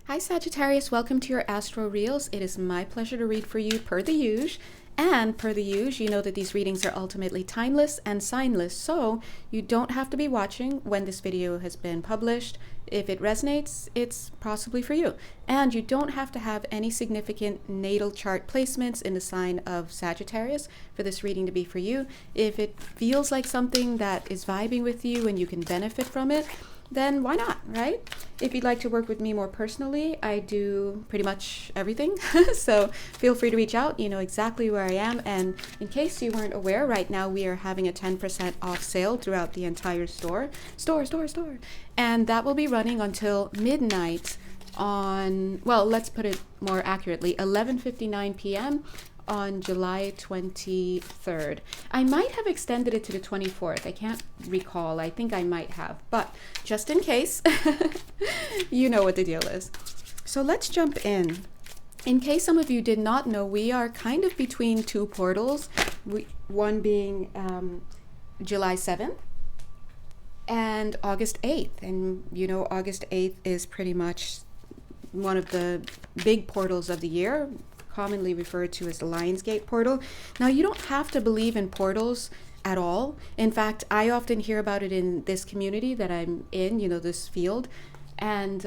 Hi Sagittarius, welcome to your Astro Reels. It is my pleasure to read for you per the usual. And per the usual, you know that these readings are ultimately timeless and signless, so you don't have to be watching when this video has been published. If it resonates, it's possibly for you. And you don't have to have any significant natal chart placements in the sign of Sagittarius for this reading to be for you. If it feels like something that is vibing with you and you can benefit from it, then why not, right? If you'd like to work with me more personally, I do pretty much everything. So feel free to reach out. You know exactly where I am. And in case you weren't aware, right now we are having a 10% off sale throughout the entire store. And that will be running until midnight on, well, let's put it more accurately, 11:59 p.m. on July 23rd. I might have extended it to the 24th. I can't recall. I think I might have. But just in case, you know what the deal is. So let's jump in. In case some of you did not know, we are kind of between two portals. One being July 7th and August 8th. And you know, August 8th is pretty much one of the big portals of the year, commonly referred to as the Lionsgate portal. Now, you don't have to believe in portals at all. In fact, I often hear about it in this community that I'm in, you know, this field. And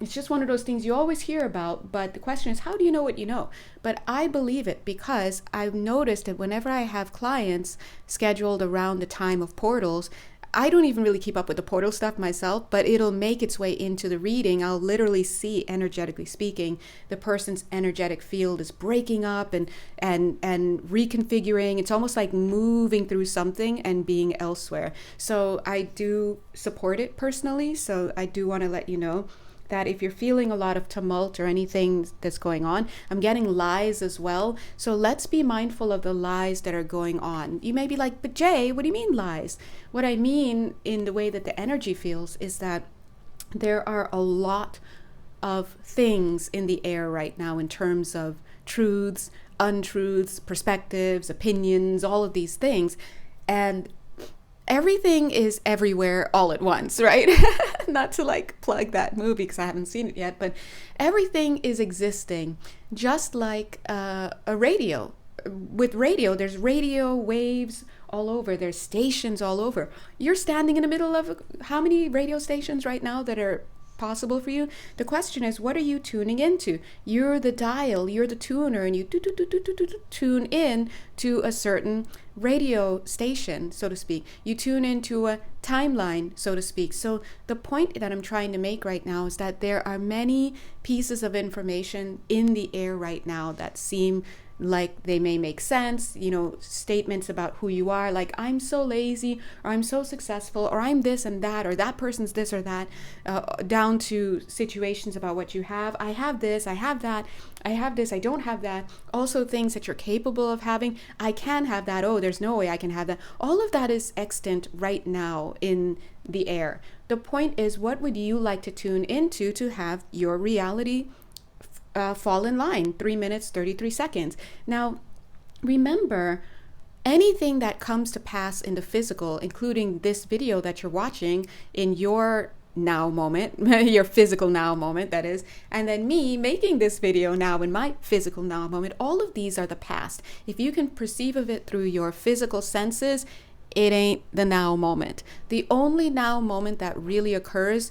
it's just one of those things you always hear about. But the question is, how do you know what you know? But I believe it because I've noticed that whenever I have clients scheduled around the time of portals, I don't even really keep up with the portal stuff myself, but it'll make its way into the reading. I'll literally see, energetically speaking, the person's energetic field is breaking up and reconfiguring. It's almost like moving through something and being elsewhere. So I do support it personally. So I do want to let you know that if you're feeling a lot of tumult or anything that's going on, I'm getting lies as well. So let's be mindful of the lies that are going on. You may be like, but Jay, what do you mean lies? What I mean in the way that the energy feels is that there are a lot of things in the air right now in terms of truths, untruths, perspectives, opinions, all of these things. And everything is everywhere all at once, right? Not to like plug that movie because I haven't seen it yet, but everything is existing just like a radio. With radio, there's radio waves all over. There's stations all over. You're standing in the middle of how many radio stations right now that are possible for you? The question is, what are you tuning into? You're the dial, you're the tuner, and you tune in to a certain radio station, so to speak. You tune into a timeline, so to speak. So the point that I'm trying to make right now is that there are many pieces of information in the air right now that seem like they may make sense, you know, statements about who you are, like I'm so lazy, or I'm so successful, or I'm this and that, or that person's this or that, down to situations about what you have. I have this, I have that, I have this, I don't have that. Also things that you're capable of having. I can have that. Oh, there's no way I can have that. All of that is extant right now in the air. The point is, what would you like to tune into to have your reality fall in line? 3 minutes, 33 seconds. Now, remember, anything that comes to pass in the physical, including this video that you're watching in your now moment, your physical now moment, that is, and then me making this video now in my physical now moment, all of these are the past. If you can perceive of it through your physical senses, it ain't the now moment. The only now moment that really occurs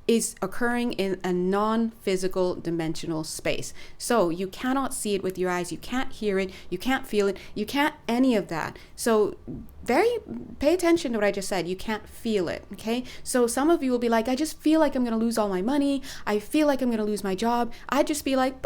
is occurring in a non-physical dimensional space. So you cannot see it with your eyes, you can't hear it, you can't feel it, you can't any of that. So pay attention to what I just said. You can't feel it, okay? So some of you will be like, I just feel like I'm gonna lose all my money, I feel like I'm gonna lose my job. I'd just be like,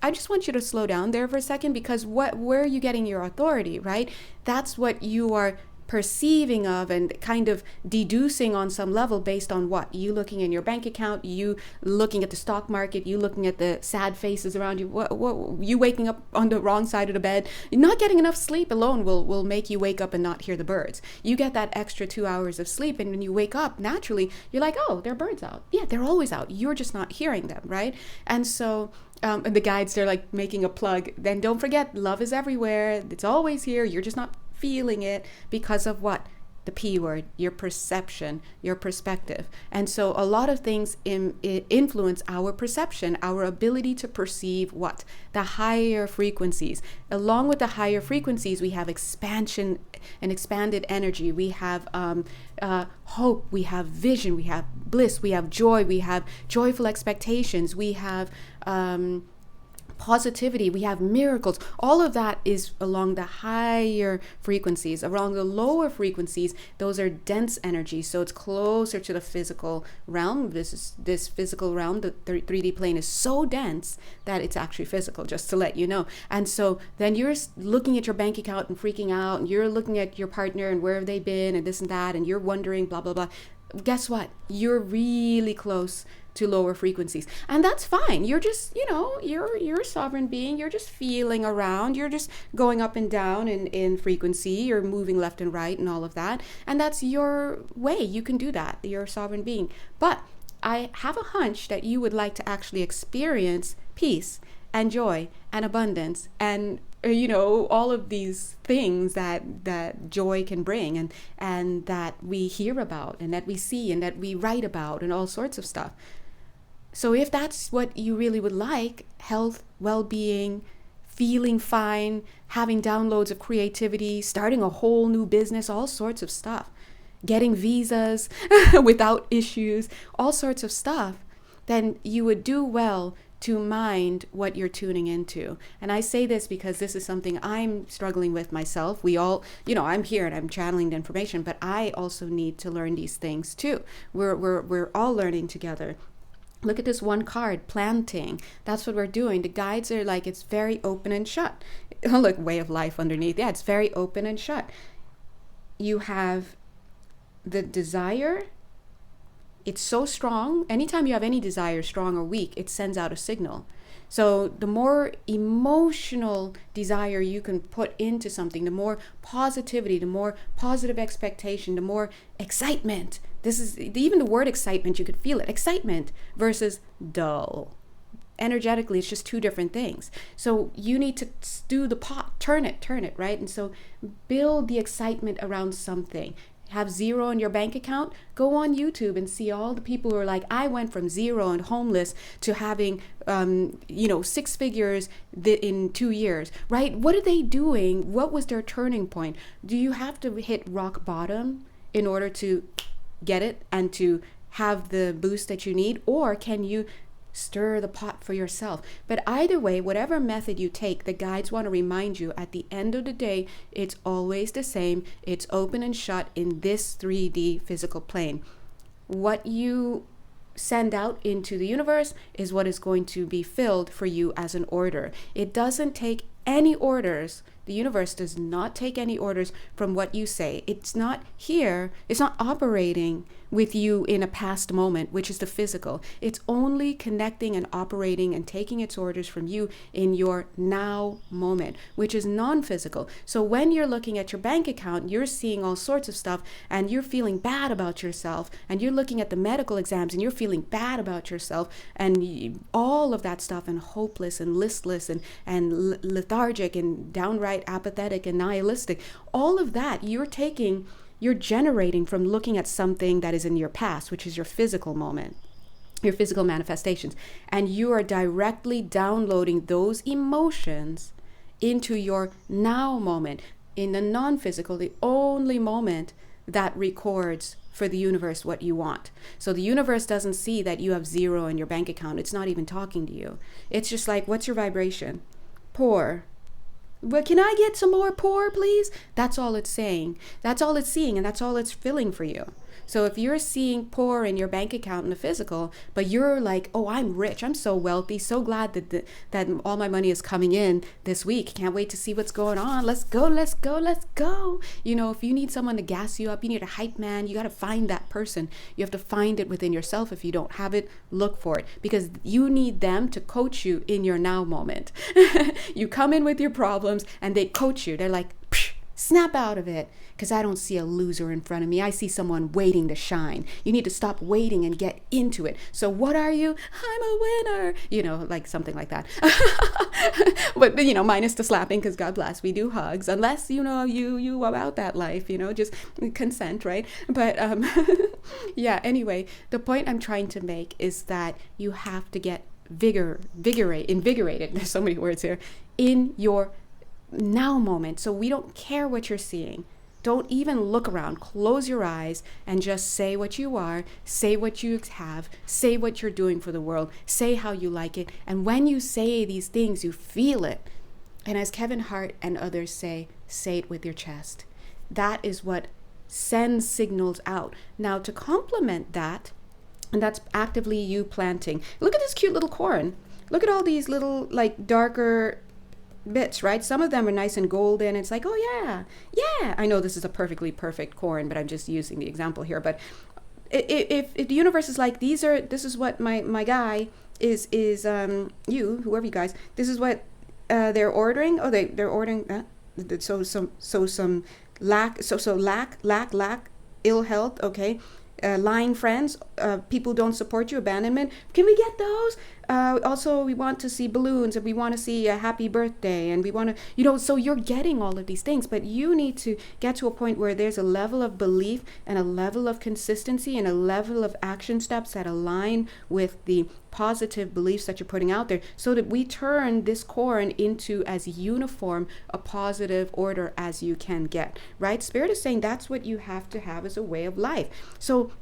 I just want you to slow down there for a second, because where are you getting your authority, right? That's what you are perceiving of and kind of deducing on some level based on what? You looking in your bank account, you looking at the stock market, you looking at the sad faces around you, you waking up on the wrong side of the bed. Not getting enough sleep alone will make you wake up and not hear the birds. You get that extra 2 hours of sleep, and when you wake up, naturally, you're like, oh, there are birds out. Yeah, they're always out. You're just not hearing them, right? And so and the guides, they're like making a plug. Then don't forget, love is everywhere. It's always here. You're just not feeling it because of what? the P word, your perception, your perspective. And so a lot of things influence our perception, our ability to perceive what? The higher frequencies. Along with the higher frequencies, we have expansion and expanded energy. We have hope, we have vision, we have bliss, we have joy, we have joyful expectations, we have positivity, we have miracles. All of that is along the higher frequencies. Around the lower frequencies, those are dense energies, so it's closer to the physical realm. This physical realm, the 3D plane, is so dense that it's actually physical, just to let you know. And so then you're looking at your bank account and freaking out, and you're looking at your partner and where have they been and this and that, and you're wondering blah blah blah. Guess what? You're really close to lower frequencies, and that's fine. You're just, you're a sovereign being. You're just feeling around. You're just going up and down in frequency. You're moving left and right and all of that, and that's your way. You can do that. You're a sovereign being. But I have a hunch that you would like to actually experience peace and joy and abundance and all of these things that joy can bring, and that we hear about and that we see and that we write about and all sorts of stuff. So if that's what you really would like, health, well-being, feeling fine, having downloads of creativity, starting a whole new business, all sorts of stuff, getting visas without issues, all sorts of stuff, then you would do well to mind what you're tuning into. And I say this because this is something I'm struggling with myself. We all, I'm here and I'm channeling the information, but I also need to learn these things too. We're all learning together. Look at this one card, planting. That's what we're doing. The guides are like, it's very open and shut. Look, way of life underneath. Yeah, it's very open and shut. You have the desire. It's so strong. Anytime you have any desire, strong or weak, it sends out a signal. So the more emotional desire you can put into something, the more positivity, the more positive expectation, the more excitement. This is even the word excitement, you could feel it. Excitement versus dull. Energetically, it's just two different things. So you need to stew the pot, turn it, right? And so build the excitement around something. Have zero in your bank account, go on YouTube and see all the people who are like, I went from zero and homeless to having, 6 figures in 2 years, right? What are they doing? What was their turning point? Do you have to hit rock bottom in order to get it and to have the boost that you need? Or can you stir the pot for yourself? But either way, whatever method you take, the guides want to remind you at the end of the day, it's always the same. It's open and shut in this 3D physical plane. What you send out into the universe is what is going to be filled for you as an order. It doesn't take any orders. The universe does not take any orders from what you say. It's not here. It's not operating with you in a past moment, which is the physical. It's only connecting and operating and taking its orders from you in your now moment, which is non-physical. So when you're looking at your bank account, you're seeing all sorts of stuff and you're feeling bad about yourself, and you're looking at the medical exams and you're feeling bad about yourself, and all of that stuff, and hopeless and listless and lethargic and downright apathetic and nihilistic. All of that you're generating from looking at something that is in your past, which is your physical moment, your physical manifestations. And you are directly downloading those emotions into your now moment. In the non-physical, the only moment that records for the universe what you want. So the universe doesn't see that you have zero in your bank account. It's not even talking to you. It's just like, what's your vibration? Poor. Well, can I get some more poor, please? That's all it's saying. That's all it's seeing, and that's all it's filling for you. So if you're seeing poor in your bank account in the physical, but you're like, oh, I'm rich, I'm so wealthy, so glad that all my money is coming in this week. Can't wait to see what's going on. Let's go, let's go, let's go. If you need someone to gas you up, you need a hype man, you got to find that person. You have to find it within yourself. If you don't have it, look for it, because you need them to coach you in your now moment. You come in with your problems and they coach you. They're like, Snap out of it, because I don't see a loser in front of me. I see someone waiting to shine. You need to stop waiting and get into it. So what are you? I'm a winner. Like something like that. But, minus the slapping, because God bless, we do hugs. Unless, you about that life, just consent, right? But, yeah, anyway, the point I'm trying to make is that you have to get invigorated. There's so many words here. In your now moment. So we don't care what you're seeing. Don't even look around. Close your eyes and just say what you are, say what you have, say what you're doing for the world, say how you like it. And when you say these things, you feel it. And as Kevin Hart and others say it with your chest. That is what sends signals out. Now, to complement that, and that's actively you planting. Look at this cute little corn. Look at all these little, like, darker bits, right? Some of them are nice and golden. It's like, oh yeah. I know this is a perfectly perfect corn, but I'm just using the example here. But if the universe is like, this is what my guy is you, whoever you guys, this is what they're ordering. Oh, they're ordering some lack, ill health. Okay. Lying friends, people don't support you, abandonment. Can we get those? Also, we want to see balloons, and we want to see a happy birthday, and we want to, so you're getting all of these things, but you need to get to a point where there's a level of belief and a level of consistency and a level of action steps that align with the positive beliefs that you're putting out there, so that we turn this corn into as uniform a positive order as you can get, right? Spirit is saying that's what you have to have as a way of life. So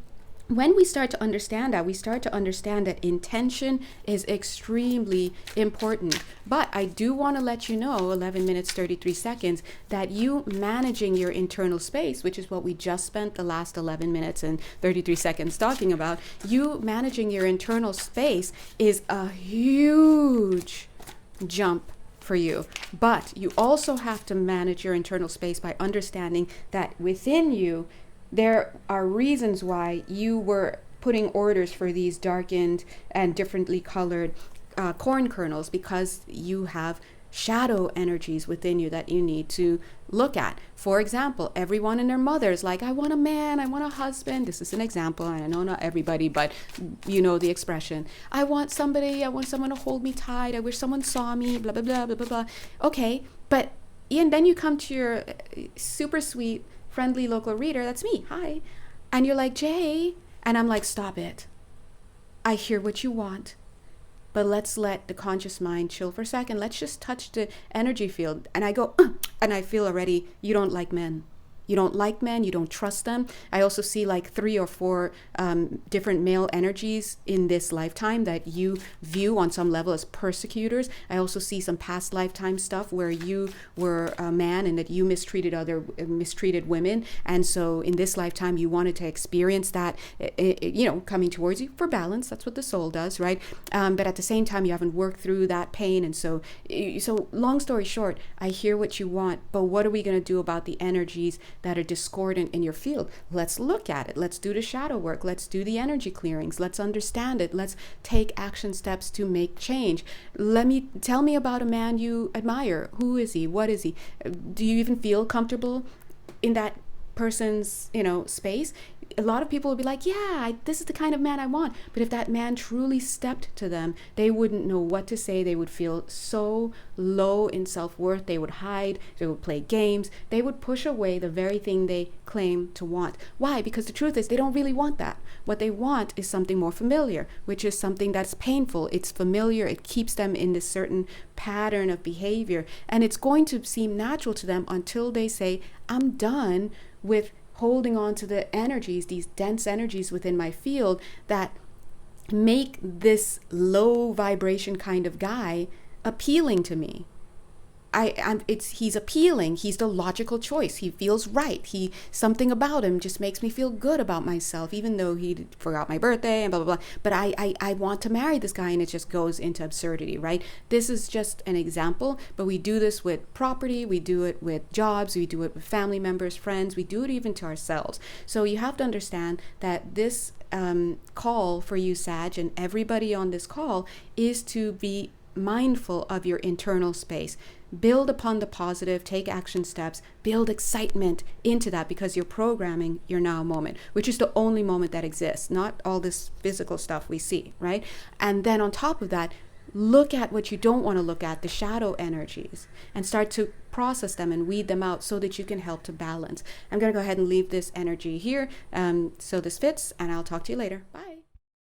when we start to understand that, we start to understand that intention is extremely important. But I do want to let you know, 11 minutes, 33 seconds, that you managing your internal space, which is what we just spent the last 11 minutes and 33 seconds talking about, you managing your internal space is a huge jump for you. But you also have to manage your internal space by understanding that within you, there are reasons why you were putting orders for these darkened and differently colored corn kernels, because you have shadow energies within you that you need to look at. For example, everyone and their mother is like, I want a man, I want a husband. This is an example, and I know not everybody, but you know the expression. I want someone to hold me tight. I wish someone saw me, blah, blah, blah, blah, blah, blah. Okay, but and then you come to your super sweet, friendly local reader, that's me, hi, and you're like, Jay, and I'm like, stop it. I hear what you want, but let's let the conscious mind chill for a second. Let's just touch the energy field. And I go, and I feel already, you don't like men. You don't like men, you don't trust them. I also see like 3 or 4 different male energies in this lifetime that you view on some level as persecutors. I also see some past lifetime stuff where you were a man and that you mistreated women. And so in this lifetime, you wanted to experience that, coming towards you for balance. That's what the soul does, right? But at the same time, you haven't worked through that pain. And so long story short, I hear what you want, but what are we going to do about the energies that are discordant in your field? Let's look at it. Let's do the shadow work. Let's do the energy clearings. Let's understand it. Let's take action steps to make change. Tell me about a man you admire. Who is he? What is he? Do you even feel comfortable in that person's, space? A lot of people will be like, yeah, this is the kind of man I want. But if that man truly stepped to them, they wouldn't know what to say. They would feel so low in self-worth. They would hide. They would play games. They would push away the very thing they claim to want. Why? Because the truth is they don't really want that. What they want is something more familiar, which is something that's painful. It's familiar. It keeps them in this certain pattern of behavior. And it's going to seem natural to them until they say, I'm done with holding on to the energies, these dense energies within my field that make this low vibration kind of guy appealing to me. He's appealing. He's the logical choice. He feels right. Something about him just makes me feel good about myself, even though he forgot my birthday and blah, blah, blah. But I want to marry this guy, and it just goes into absurdity, right? This is just an example, but we do this with property. We do it with jobs. We do it with family members, friends. We do it even to ourselves. So you have to understand that this call for you, Sag, and everybody on this call is to be mindful of your internal space. Build upon the positive, take action steps, build excitement into that, because you're programming your now moment, which is the only moment that exists, not all this physical stuff we see, right? And then on top of that, look at what you don't want to look at, the shadow energies, and start to process them and weed them out so that you can help to balance. I'm going to go ahead and leave this energy here so this fits, and I'll talk to you later. Bye.